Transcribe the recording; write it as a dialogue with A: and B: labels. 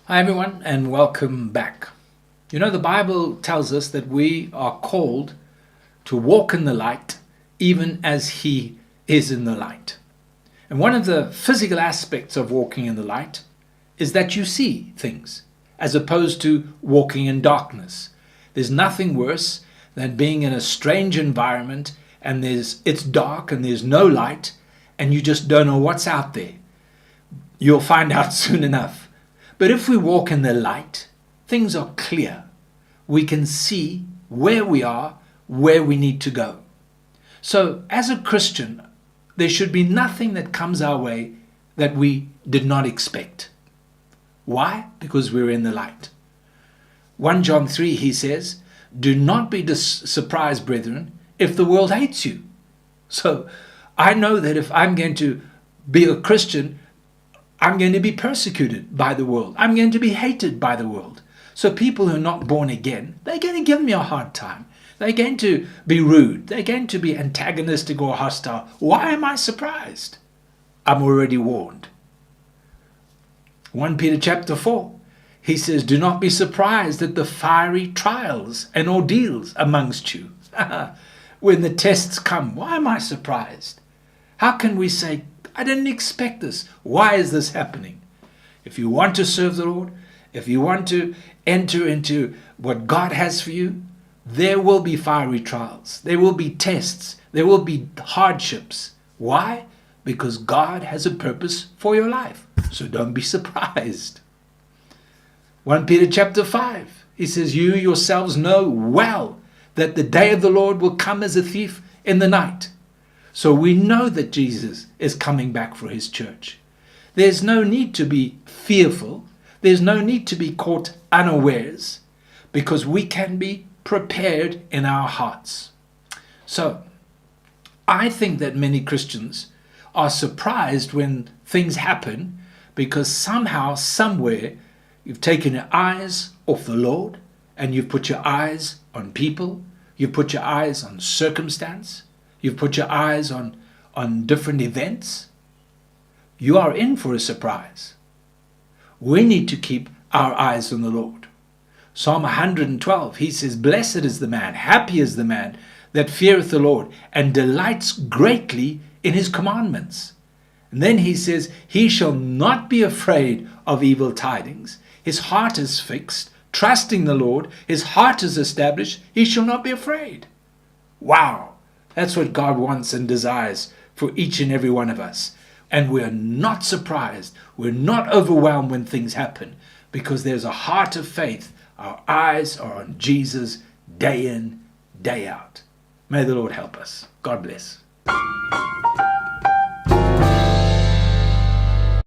A: Hi everyone, and welcome back. You know, the Bible tells us that we are called to walk in the light even as He is in the light. And one of the physical aspects of walking in the light is that you see things, as opposed to walking in darkness. There's nothing worse than being in a strange environment and it's dark and there's no light and you just don't know what's out there. You'll find out soon enough. But if we walk in the light, things are clear. We can see where we are, where we need to go. So as a Christian, there should be nothing that comes our way that we did not expect. Why? Because we're in the light. 1 John 3, he says, "Do not be surprised, brethren, if the world hates you." So I know that if I'm going to be a Christian, I'm going to be persecuted by the world. I'm going to be hated by the world. So people who are not born again, they're going to give me a hard time. They're going to be rude. They're going to be antagonistic or hostile. Why am I surprised? I'm already warned. 1 Peter chapter 4, he says, "Do not be surprised at the fiery trials and ordeals amongst you." When the tests come, why am I surprised? How can we say, I didn't expect this. Why is this happening? If you want to serve the Lord, if you want to enter into what God has for you, there will be fiery trials. There will be tests. There will be hardships. Why? Because God has a purpose for your life. So don't be surprised. 1 Peter chapter 5, he says, "You yourselves know well that the day of the Lord will come as a thief in the night." So we know that Jesus is coming back for his church. There's no need to be fearful. There's no need to be caught unawares, because we can be prepared in our hearts. So I think that many Christians are surprised when things happen, because somehow, somewhere, you've taken your eyes off the Lord and you've put your eyes on people. You've put your eyes on circumstance. You've put your eyes on different events. You are in for a surprise. We need to keep our eyes on the Lord. Psalm 112, he says, "Blessed is the man, happy is the man that feareth the Lord and delights greatly in his commandments." And then he says, "He shall not be afraid of evil tidings." His heart is fixed, trusting the Lord. His heart is established. He shall not be afraid. Wow. That's what God wants and desires for each and every one of us. And we're not surprised. We're not overwhelmed when things happen, because there's a heart of faith. Our eyes are on Jesus day in, day out. May the Lord help us. God bless.